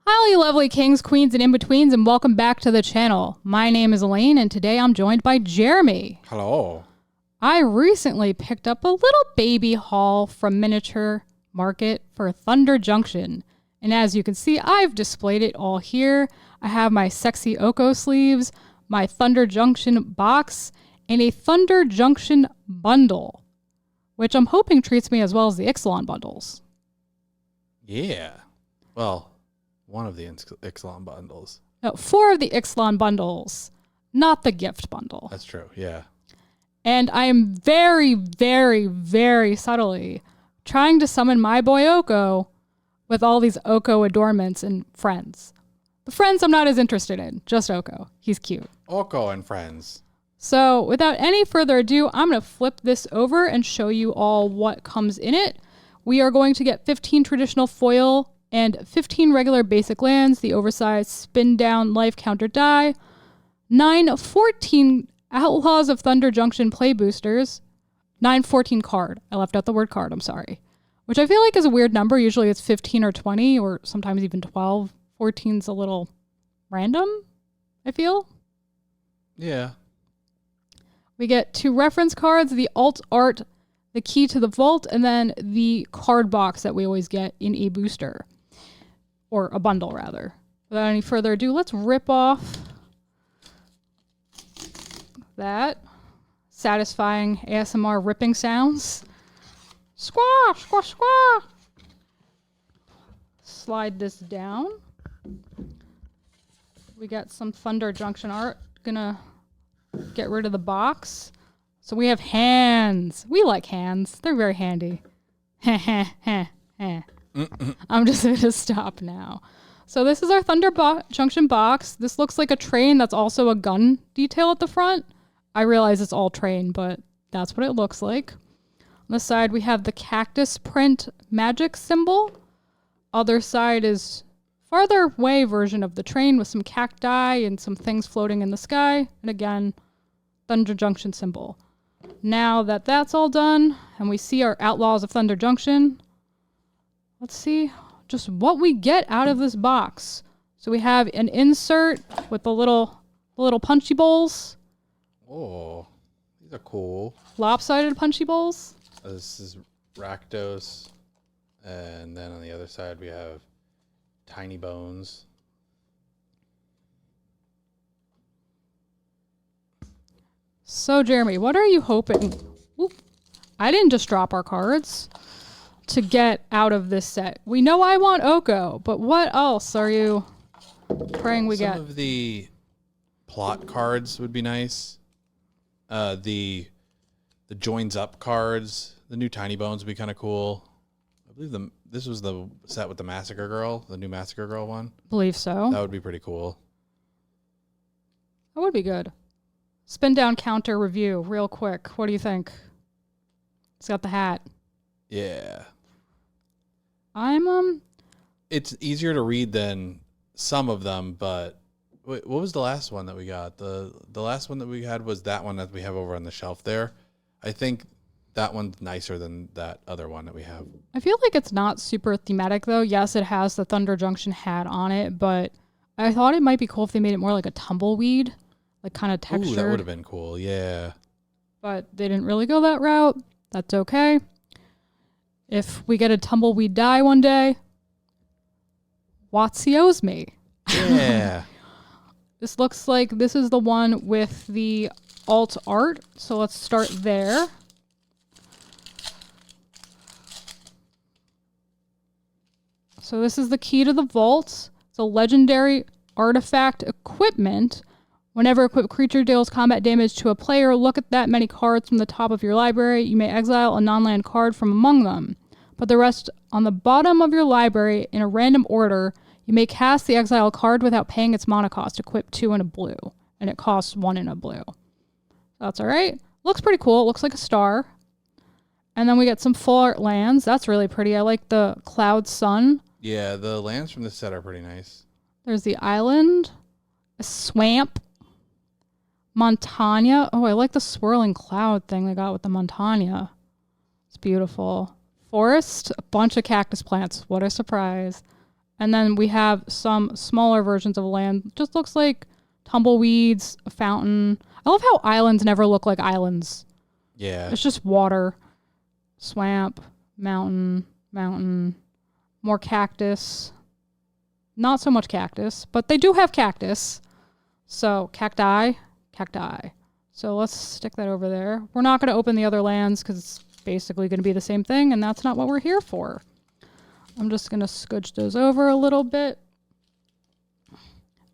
Hi, you lovely kings, queens, and in-betweens, and welcome back to the channel. My name is Elaine, and today I'm joined by Jeremy. Hello. I recently picked up a little baby haul from Miniature Market for Thunder Junction. And as you can see, I've displayed it all here. I have my sexy Oko sleeves, my Thunder Junction box, and a Thunder Junction bundle, which I'm hoping treats me as well as the Ixalan bundles. Yeah. Well, one of the Ixalan bundles. No, 4 of the Ixalan bundles, not the gift bundle. That's true, yeah. And I am very, very, very subtly trying to summon my boy Oko with all these Oko adornments and friends. The friends I'm not as interested in, just Oko. He's cute. Oko and friends. So without any further ado, I'm going to flip this over and show you all what comes in it. We are going to get 15 traditional foil and 15 regular basic lands, the oversized spin down life counter die, 14 Outlaws of Thunder Junction play boosters, 14 card. I left out the word card, I'm sorry. Which I feel like is a weird number. Usually it's 15 or 20 or sometimes even 12. 14's a little random, I feel. Yeah. We get 2 reference cards, the alt art, the key to the vault, and then the card box that we always get in a booster. Or a bundle, rather. Without any further ado, let's rip off that satisfying ASMR ripping sounds. Squash, squash, squash. Slide this down. We got some Thunder Junction art. Gonna get rid of the box. So we have hands. We like hands. They're very handy. I'm just going to stop now. So this is our Thunder Junction box. This looks like a train that's also a gun detail at the front. I realize it's all train, but that's what it looks like. On the side, we have the cactus print magic symbol. Other side is farther away version of the train with some cacti and some things floating in the sky. And again, Thunder Junction symbol. Now that that's all done, and we see our Outlaws of Thunder Junction, let's see just what we get out of this box. So we have an insert with the little punchy bowls. Oh, these are cool. Lopsided punchy bowls. This is Rakdos. And then on the other side, we have Tiny Bones. So, Jeremy, what are you hoping? Oop, I didn't just drop our cards to get out of this set. We know I want Oko, but what else are you praying we get? Some of the plot cards would be nice. The joins up cards, the new Tiny Bones would be kind of cool. I believe this was the set with the Massacre Girl, the new Massacre Girl one. Believe so. That would be pretty cool. That would be good. Spin down counter review real quick. What do you think? It's got the hat. Yeah. It's easier to read than some of them, but wait, what was the last one that we got? The last one that we had was that one that we have over on the shelf there. I think that one's nicer than that other one that we have. I feel like it's not super thematic though. Yes, it has the Thunder Junction hat on it, but I thought it might be cool if they made it more like a tumbleweed, like kind of textured. Ooh, that would have been cool, yeah. But they didn't really go that route. That's okay. If we get a tumbleweed die one day, Watsy owes me. Yeah. This looks like this is the one with the alt art. So let's start there. So this is the key to the vault. It's a legendary artifact equipment. Whenever equipped creature deals combat damage to a player, look at that many cards from the top of your library. You may exile a non-land card from among them. Put the rest on the bottom of your library in a random order. You may cast the exile card without paying its mana cost. Equip 2 in a blue. And it costs 1 in a blue. That's alright. Looks pretty cool. It looks like a star. And then we get some full art lands. That's really pretty. I like the Cloud Sun. Yeah, the lands from this set are pretty nice. There's the island. A swamp. Montana. Oh, I like the swirling cloud thing they got with the Montana. It's beautiful. Forest. A bunch of cactus plants. What a surprise. And then we have some smaller versions of land. Just looks like tumbleweeds, a fountain. I love how islands never look like islands. Yeah. It's just water, swamp, mountain, more cactus. Not so much cactus, but they do have cactus. So cacti. So let's stick that over there. We're not going to open the other lands because it's basically going to be the same thing, and that's not what we're here for. I'm just going to scooch those over a little bit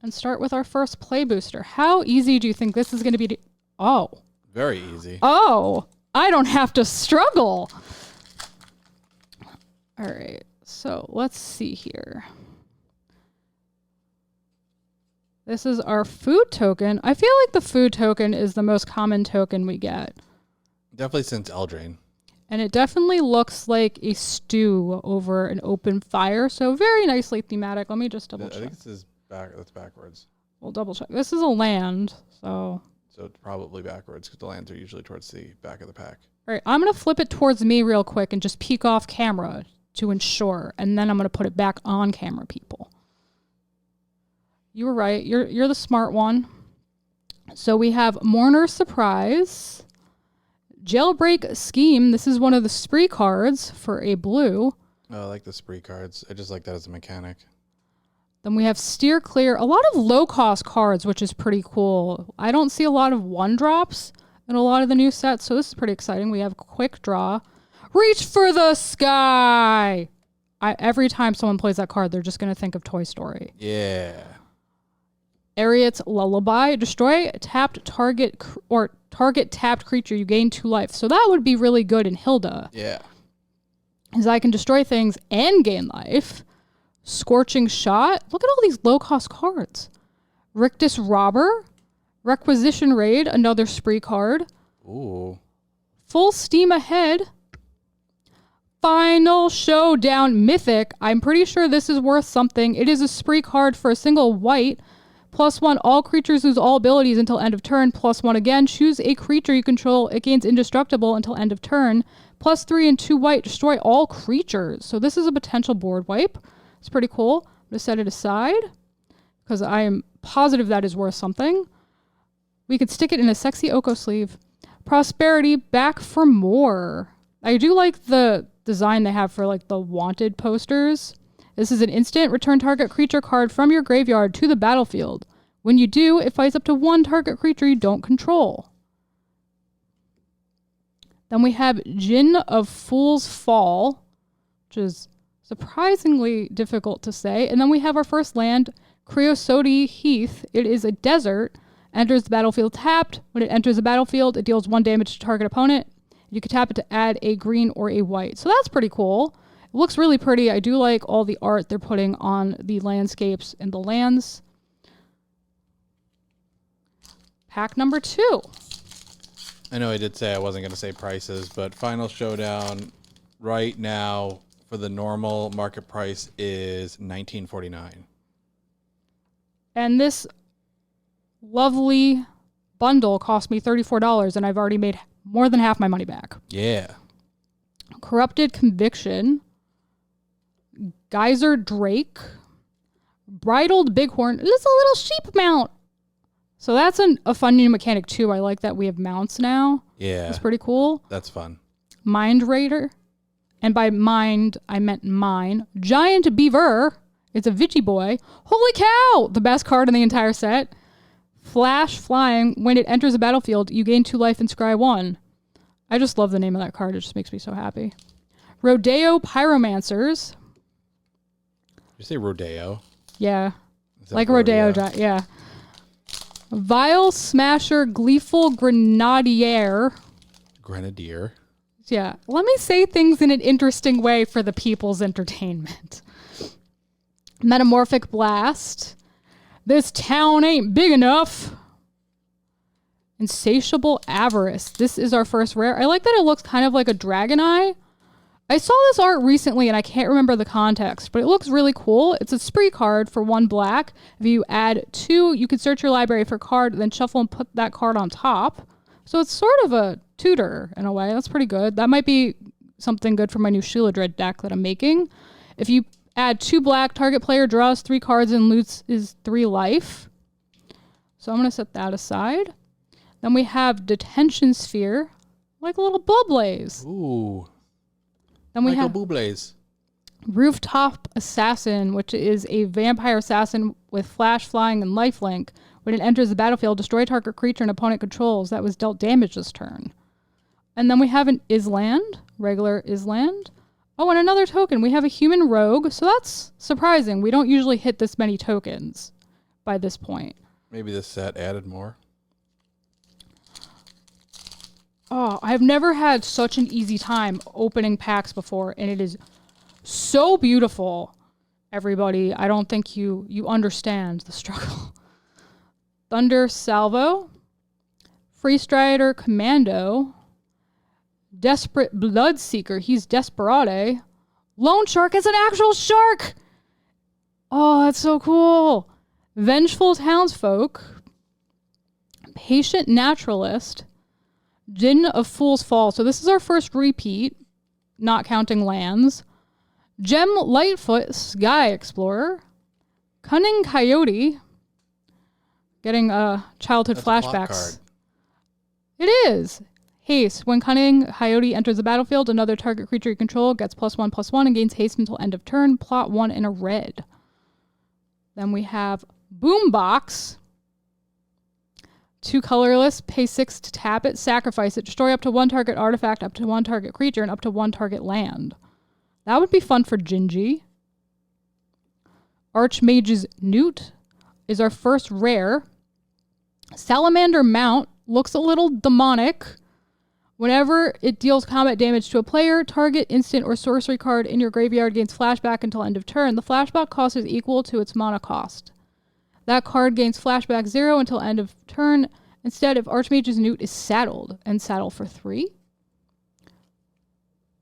and start with our first play booster. How easy do you think this is going to be? Very easy. Oh, I don't have to struggle. All right, so let's see here. This is our food token. I feel like the food token is the most common token we get. Definitely since Eldraine. And it definitely looks like a stew over an open fire. So very nicely thematic. Let me just double check. I think this is that's backwards. We'll double check. This is a land, so. So it's probably backwards because the lands are usually towards the back of the pack. All right, I'm going to flip it towards me real quick and just peek off camera to ensure. And then I'm going to put it back on camera, people. You were right. You're the smart one. So we have Mourner's Surprise. Jailbreak Scheme. This is one of the spree cards for a blue. Oh, I like the spree cards. I just like that as a mechanic. Then we have Steer Clear. A lot of low-cost cards, which is pretty cool. I don't see a lot of one-drops in a lot of the new sets, so this is pretty exciting. We have Quick Draw. Reach for the Sky! Every time someone plays that card, they're just going to think of Toy Story. Yeah. Ariet's Lullaby. Destroy tapped target target tapped creature. You gain 2 life. So that would be really good in Hilda. Yeah. Because I can destroy things and gain life. Scorching Shot. Look at all these low-cost cards. Rictus Robber. Requisition Raid. Another spree card. Ooh. Full Steam Ahead. Final Showdown Mythic. I'm pretty sure this is worth something. It is a spree card for a single white. +1, all creatures lose all abilities until end of turn. +1 again, choose a creature you control. It gains indestructible until end of turn. +3 and 2 white, destroy all creatures. So this is a potential board wipe. It's pretty cool. I'm going to set it aside because I am positive that is worth something. We could stick it in a sexy Oko sleeve. Prosperity, back for more. I do like the design they have for like the wanted posters. This is an instant. Return target creature card from your graveyard to the battlefield. When you do, it fights up to 1 target creature you don't control. Then we have Djinn of Fool's Fall, which is surprisingly difficult to say. And then we have our first land, Creosote Heath. It is a desert. Enters the battlefield tapped. When it enters the battlefield, it deals 1 damage to target opponent. You can tap it to add a green or a white. So that's pretty cool. It looks really pretty. I do like all the art they're putting on the landscapes and the lands. Pack number 2. I know I did say I wasn't going to say prices, but Final Showdown right now for the normal market price is $19.49. And this lovely bundle cost me $34, and I've already made more than half my money back. Yeah. Corrupted Conviction. Geyser Drake. Bridled Bighorn. It's a little sheep mount. So that's a fun new mechanic too. I like that we have mounts now. Yeah. It's pretty cool. That's fun. Mind Raider. And by mind, I meant mine. Giant Beaver. It's a Vigi Boy. Holy cow! The best card in the entire set. Flash Flying. When it enters the battlefield, you gain 2 life and scry 1. I just love the name of that card. It just makes me so happy. Rodeo Pyromancers. Did you say Rodeo? Yeah. Like Rodeo. Yeah. Vile Smasher Gleeful Grenadier. Grenadier. Yeah. Let me say things in an interesting way for the people's entertainment. Metamorphic Blast. This town ain't big enough. Insatiable Avarice. This is our first rare. I like that it looks kind of like a dragon eye. I saw this art recently and I can't remember the context, but it looks really cool. It's a spree card for 1 black. If you add 2, you can search your library for a card, then shuffle and put that card on top. So it's sort of a tutor in a way. That's pretty good. That might be something good for my new Sheila Dread deck that I'm making. If you Add 2 black. Target player draws 3 cards and loses 3 life. So I'm going to set that aside. Then we have Detention Sphere, like a little Bublaze. Ooh. Then we Michael have Bublaze. Rooftop Assassin, which is a vampire assassin with flash, flying, and lifelink. When it enters the battlefield, destroy target creature an opponent controls that was dealt damage this turn. And then we have an Island, regular Island. Oh, and another token. We have a human rogue, so that's surprising. We don't usually hit this many tokens by this point. Maybe this set added more. Oh, I've never had such an easy time opening packs before, and it is so beautiful, everybody. I don't think you understand the struggle. Thunder Salvo, Free Strider Commando, Desperate Bloodseeker, he's Desperate. Loan Shark is an actual shark! Oh, that's so cool. Vengeful Townsfolk, Patient Naturalist, Din of Fool's Fall. So this is our first repeat, not counting lands. Gem Lightfoot, Sky Explorer, Cunning Coyote, getting childhood That's a plot flashbacks. card. It is. Haste. When Cunning Coyote enters the battlefield, another target creature you control gets +1/+1 and gains haste until end of turn. Plot 1 in a red. Then we have Boombox. 2 colorless, pay 6 to tap it, sacrifice it, destroy up to 1 target artifact, up to 1 target creature, and up to 1 target land. That would be fun for Gingy. Archmage's Newt is our first rare. Salamander Mount looks a little demonic. Whenever it deals combat damage to a player, target instant or sorcery card in your graveyard gains flashback until end of turn. The flashback cost is equal to its mana cost. That card gains flashback 0 until end of turn. Instead, if Archmage's Newt is saddled, and saddle for 3.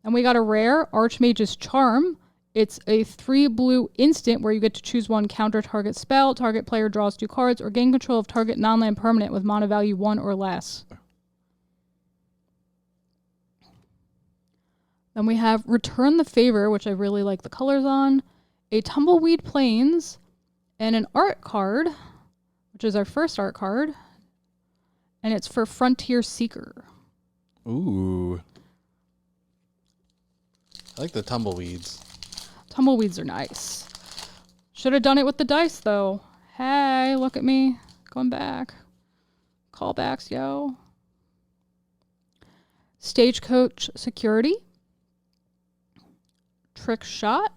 And we got a rare, Archmage's Charm. It's a 3 blue instant where you get to choose 1 counter target spell, target player draws 2 cards, or gain control of target non-land permanent with mana value 1 or less. Then we have Return the Favor, which I really like the colors on, a Tumbleweed Plains, and an art card, which is our first art card, and it's for Frontier Seeker. Ooh. I like the tumbleweeds. Tumbleweeds are nice. Should have done it with the dice, though. Hey, look at me. Going back. Callbacks, yo. Stagecoach Security. Trick Shot.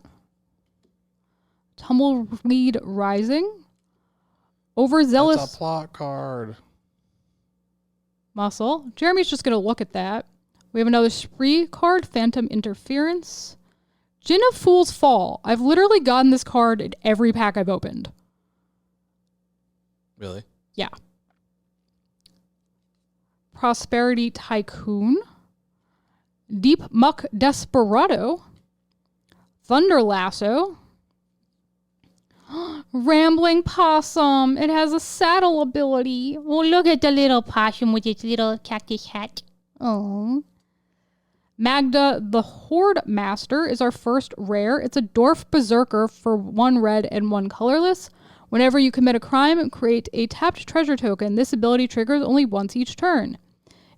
Tumbleweed Rising. Overzealous. That's a plot card. Muscle. Jeremy's just going to look at that. We have another spree card, Phantom Interference. Gin of Fool's Fall. I've literally gotten this card in every pack I've opened. Really? Yeah. Prosperity Tycoon. Deep Muck Desperado. Thunder Lasso. Rambling Possum. It has a saddle ability. Oh, look at the little possum with its little cactus hat. Oh. Magda the Horde Master is our first rare. It's a Dwarf Berserker for 1 red and 1 colorless. Whenever you commit a crime, create a tapped treasure token. This ability triggers only once each turn.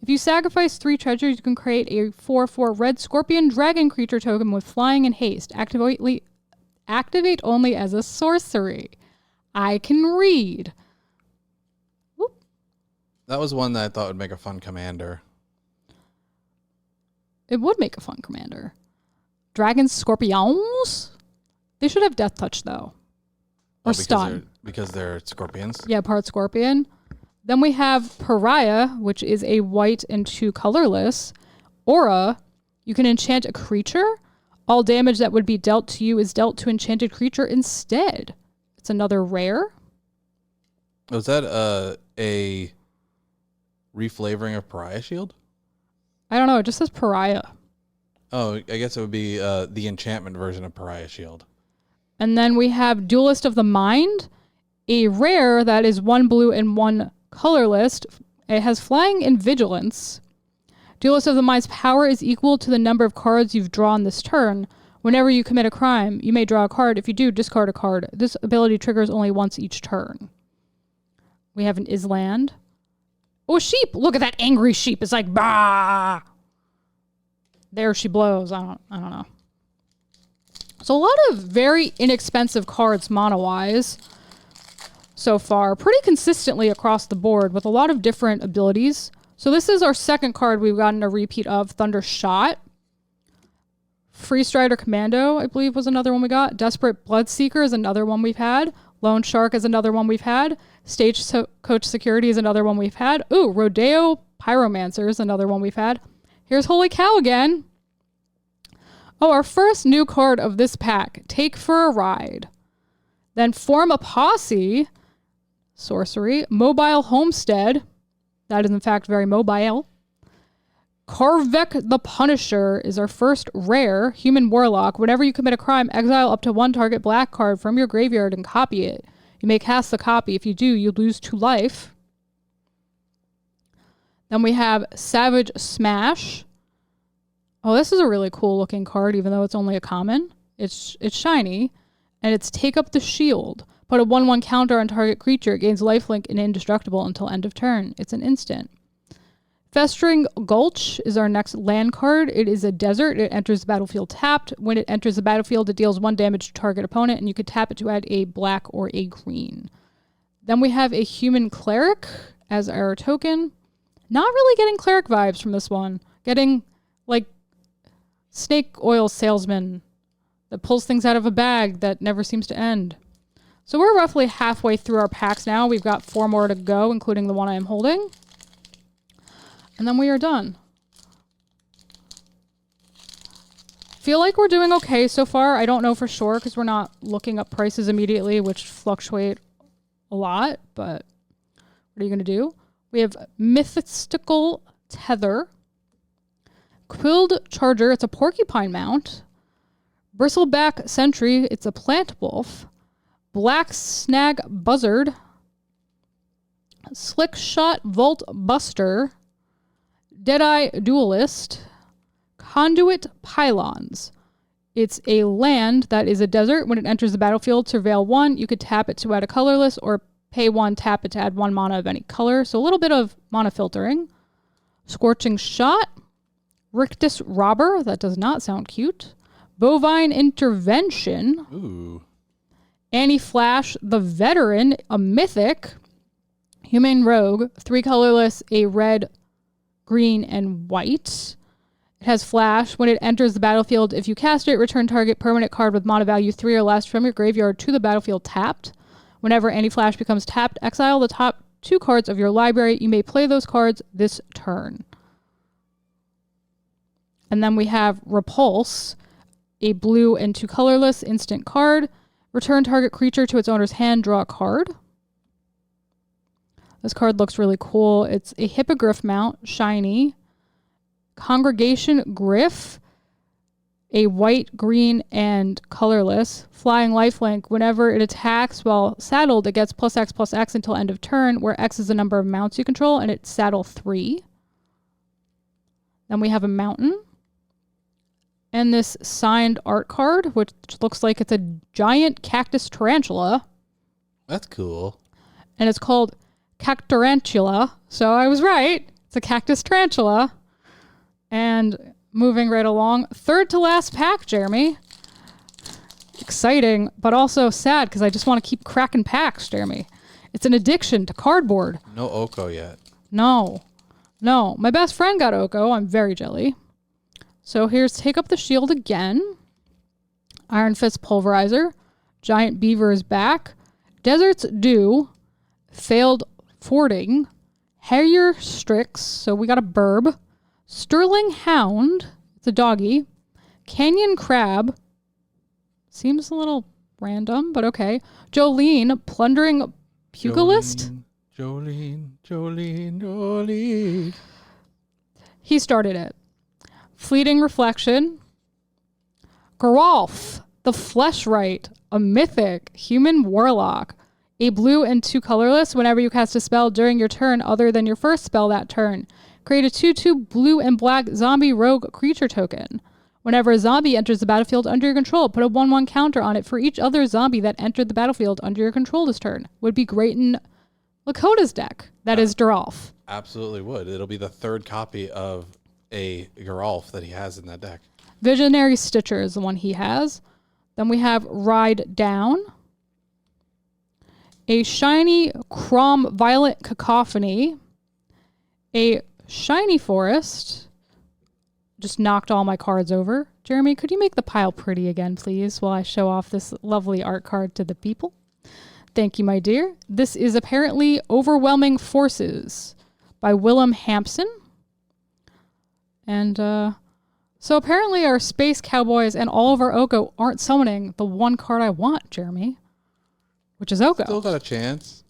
If you sacrifice 3 treasures, you can create a 4/4 red scorpion dragon creature token with flying and haste. Activate only as a sorcery. I can read. Whoop. That was one that I thought would make a fun commander. It would make a fun commander. Dragon Scorpions? They should have Death Touch, though. Or Stun. Because they're scorpions? Yeah, part Scorpion. Then we have Pariah, which is a white and 2 colorless. Aura, you can enchant a creature. All damage that would be dealt to you is dealt to enchanted creature instead. It's another rare. Was that a reflavoring of Pariah Shield? I don't know. It just says Pariah. Oh, I guess it would be the enchantment version of Pariah Shield. And then we have Duelist of the Mind, a rare that is 1 blue and 1 colorless. It has flying and vigilance. Duelist of the Mind's power is equal to the number of cards you've drawn this turn. Whenever you commit a crime, you may draw a card. If you do, discard a card. This ability triggers only once each turn. We have an Island. Oh, a sheep. Look at that angry sheep. It's like, bah! There she blows. I don't know. So a lot of very inexpensive cards mono-wise so far. Pretty consistently across the board with a lot of different abilities. So this is our second card we've gotten a repeat of. Thunder Shot. Free Strider Commando, I believe, was another one we got. Desperate Bloodseeker is another one we've had. Lone Shark is another one we've had. Stagecoach Security is another one we've had. Ooh, Rodeo Pyromancer is another one we've had. Here's Holy Cow again. Oh, our first new card of this pack. Take for a Ride. Then Form a Posse. Sorcery. Mobile Homestead. That is, in fact, very mobile. Karvek the Punisher is our first rare human warlock. Whenever you commit a crime, exile up to one target black card from your graveyard and copy it. You may cast the copy. If you do, you lose 2 life. Then we have Savage Smash. Oh, this is a really cool looking card, even though it's only a common. It's shiny. And it's Take Up the Shield. Put a 1/1 counter on target creature. It gains lifelink and indestructible until end of turn. It's an instant. Festering Gulch is our next land card. It is a desert. It enters the battlefield tapped. When it enters the battlefield, it deals 1 damage to target opponent, and you could tap it to add a black or a green. Then we have a Human Cleric as our token. Not really getting cleric vibes from this one. Getting, like, snake oil salesman that pulls things out of a bag that never seems to end. So we're roughly halfway through our packs now. We've got 4 more to go, including the one I am holding. And then we are done. Feel like we're doing okay so far. I don't know for sure because we're not looking up prices immediately, which fluctuate a lot. But what are you going to do? We have Mythical Tether. Quilled Charger. It's a porcupine mount. Bristleback Sentry. It's a plant wolf. Black Snag Buzzard. Slick Shot Vault Buster. Deadeye Duelist, Conduit Pylons. It's a land that is a desert. When it enters the battlefield, surveil 1. You could tap it to add a colorless or pay 1, tap it to add 1 mana of any color. So a little bit of mana filtering. Scorching Shot, Rictus Robber. That does not sound cute. Bovine Intervention. Ooh. Annie Flash, the Veteran, a mythic. Human Rogue, 3 colorless, a red, green, and white. It has Flash. When it enters the battlefield, if you cast it, return target permanent card with mana value 3 or less from your graveyard to the battlefield tapped. Whenever any Flash becomes tapped, exile the top 2 cards of your library. You may play those cards this turn. And then we have Repulse, a blue and 2 colorless instant card. Return target creature to its owner's hand, draw a card. This card looks really cool. It's a Hippogriff mount, shiny. Congregation Griff, a white, green, and colorless. Flying Lifelink. Whenever it attacks while saddled, it gets +X/+X until end of turn, where X is the number of mounts you control, and it's saddle 3. Then we have a mountain. And this signed art card, which looks like it's a giant cactus tarantula. That's cool. And it's called Cactarantula. So I was right. It's a cactus tarantula. And moving right along. 3rd to last pack, Jeremy. Exciting, but also sad because I just want to keep cracking packs, Jeremy. It's an addiction to cardboard. No Oko yet. No. My best friend got Oko. I'm very jelly. So here's Take Up the Shield again. Iron Fist Pulverizer. Giant Beaver is back. Desert's Dew. Failed Fording. Harrier Strix. So we got a burb. Sterling Hound. It's a doggy. Canyon Crab. Seems a little random, but okay. Jolene. Plundering Pugilist. Jolene. He started it. Fleeting Reflection. Geralf, the Fleshwright, a mythic human warlock. A blue and 2 colorless. Whenever you cast a spell during your turn other than your first spell that turn, create a 2/2 blue and black zombie rogue creature token. Whenever a zombie enters the battlefield under your control, put a 1/1 counter on it for each other zombie that entered the battlefield under your control this turn. Would be great in Lakota's deck. That is Geralf. Absolutely would. It'll be the third copy of a Geralf that he has in that deck. Visionary Stitcher is the one he has. Then we have Ride Down. A shiny Crom Violet Cacophony. A Shiny Forest. Just knocked all my cards over. Jeremy, could you make the pile pretty again, please, while I show off this lovely art card to the people? Thank you, my dear. This is apparently Overwhelming Forces by Willem Hampson. And so apparently our Space Cowboys and all of our Oko aren't summoning the one card I want, Jeremy, which is Oko. Still got a chance.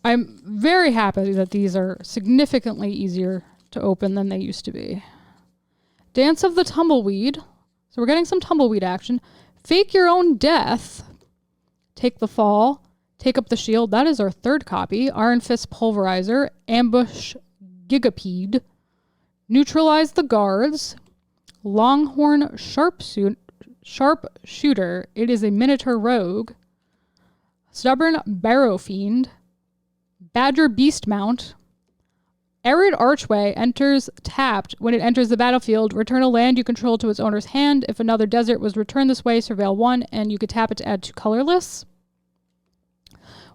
I'm very happy that these are significantly easier to open than they used to be. Dance of the Tumbleweed. So we're getting some Tumbleweed action. Fake Your Own Death. Take the Fall. Take Up the Shield. That is our third copy. Iron Fist Pulverizer. Ambush Gigapede. Neutralize the Guards. Longhorn Sharpshooter. It is a Minotaur Rogue. Stubborn Barrow Fiend. Badger Beast Mount. Arid Archway enters tapped. When it enters the battlefield, return a land you control to its owner's hand. If another desert was returned this way, surveil 1, and you could tap it to add 2 colorless.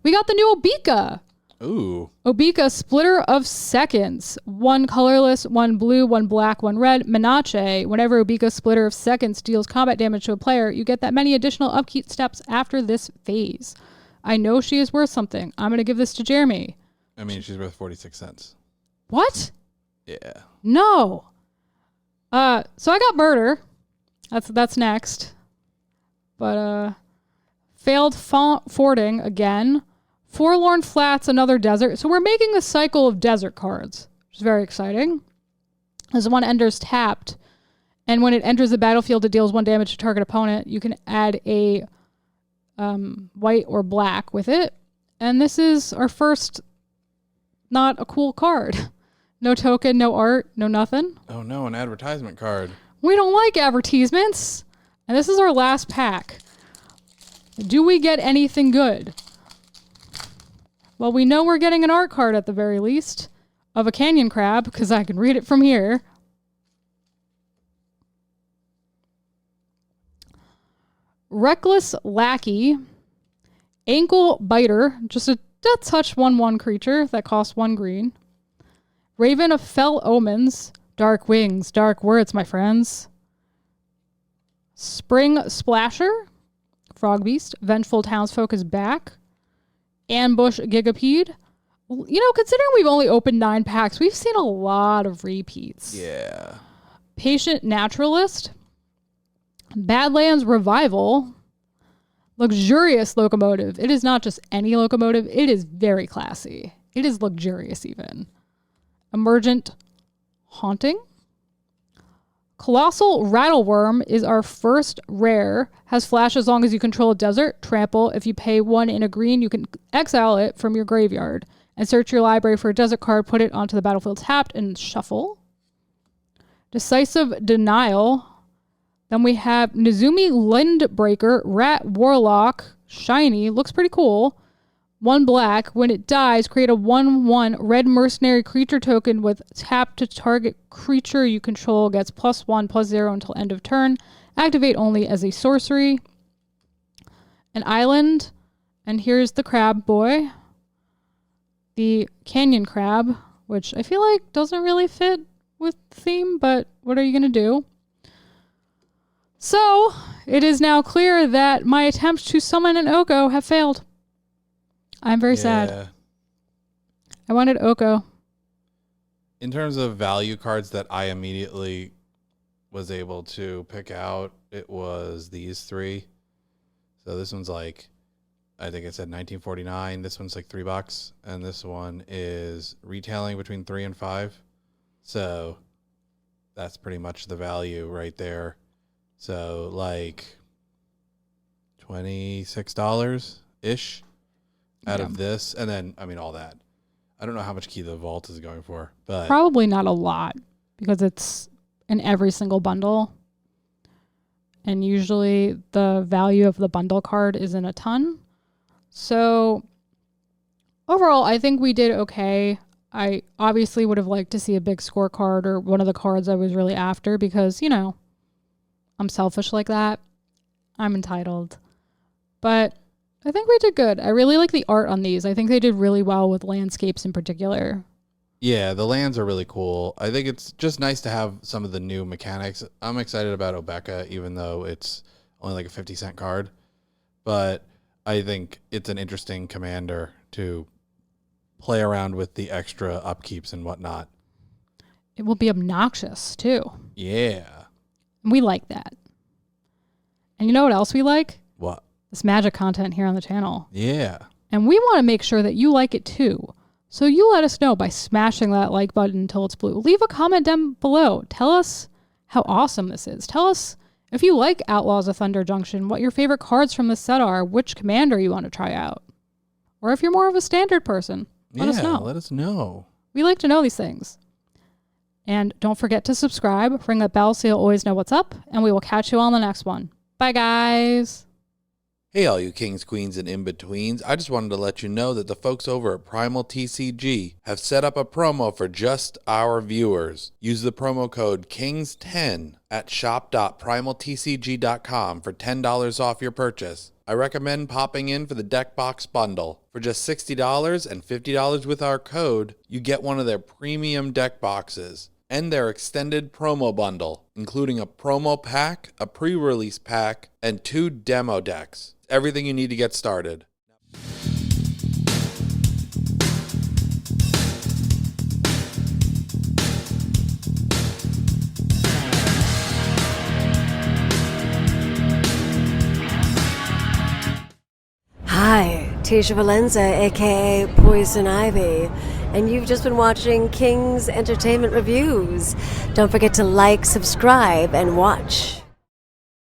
We got the new Obika. Ooh. Obika, Splitter of Seconds. 1 colorless, 1 blue, 1 black, 1 red. Menache. Whenever Obika, Splitter of Seconds deals combat damage to a player, you get that many additional upkeep steps after this phase. I know she is worth something. I'm going to give this to Jeremy. I mean, she's worth 46 cents. What? Yeah. No. So I got Murder. That's next. But failed fording again. Forlorn Flats, another desert. So we're making a cycle of desert cards, which is very exciting. As one enters tapped, and when it enters the battlefield, it deals 1 damage to target opponent. You can add a white or black with it. And this is our first not a cool card. No token, no art, no nothing. Oh no, an advertisement card. We don't like advertisements. And this is our last pack. Do we get anything good? Well, we know we're getting an art card at the very least of a canyon crab, because I can read it from here. Reckless Lackey. Ankle Biter. Just a death touch 1/1 creature that costs 1 green. Raven of Fell Omens. Dark Wings, Dark Words, my friends. Spring Splasher. Frog Beast. Vengeful Townsfolk is back. Ambush Gigapede. You know, considering we've only opened 9 packs, we've seen a lot of repeats. Yeah. Patient Naturalist. Badlands Revival. Luxurious Locomotive. It is not just any locomotive. It is very classy. It is luxurious even. Emergent Haunting. Colossal Rattleworm is our first rare. Has flash as long as you control a desert. Trample. If you pay 1 in a green, you can exile it from your graveyard and search your library for a desert card, put it onto the battlefield tapped, and shuffle. Decisive Denial. Then we have Nizumi Lindbreaker, Rat Warlock, Shiny. Looks pretty cool. 1 black. When it dies, create a 1/1 red mercenary creature token with tap to target creature you control gets +1/+0 until end of turn. Activate only as a sorcery. An island. And here's the crab boy. The canyon crab, which I feel like doesn't really fit with the theme, but what are you going to do? So, it is now clear that my attempts to summon an Oko have failed. I'm very sad. I wanted Oko. In terms of value cards that I immediately was able to pick out, it was these 3. So this one's like, I think it said $19.49. This one's like $3, and this one is retailing between 3 and 5. So that's pretty much the value right there. So like $26 ish out of this, and then I mean all that. I don't know how much key the vault is going for, but Probably not a lot because it's in every single bundle. And usually the value of the bundle card isn't a ton. So overall, I think we did okay. I obviously would have liked to see a big scorecard or one of the cards I was really after because, you know, I'm selfish like that. I'm entitled. But I think we did good. I really like the art on these. I think they did really well with landscapes in particular. yeah, the lands are really cool. I think it's just nice to have some of the new mechanics. I'm excited about Obeka, even though it's only like a 50-cent card. But I think it's an interesting commander to play around with the extra upkeeps and whatnot. It will be obnoxious too. Yeah. And we like that. And you know what else we like? What? This magic content here on the channel. Yeah. And we want to make sure that you like it too. So you let us know by smashing that like button until it's blue. Leave a comment down below. Tell us how awesome this is. Tell us if you like Outlaws of Thunder Junction, what your favorite cards from this set are, which commander you want to try out. Or if you're more of a standard person, let us know. Let us know. We like to know these things. And don't forget to subscribe, ring that bell so you'll always know what's up, and we will catch you on the next one. Bye, guys. Hey, all you kings, queens, and in-betweens. I just wanted to let you know that the folks over at Primal TCG have set up a promo for just our viewers. Use the promo code KINGS10 at shop.primaltcg.com for $10 off your purchase. I recommend popping in for the deck box bundle. For just $60 and $50 with our code, you get one of their premium deck boxes and their extended promo bundle, including a promo pack, a pre-release pack, and 2 demo decks. Everything you need to get started. Hi, Tisha Valenza, aka Poison Ivy, and you've just been watching King's Entertainment Reviews. Don't forget to like, subscribe, and watch.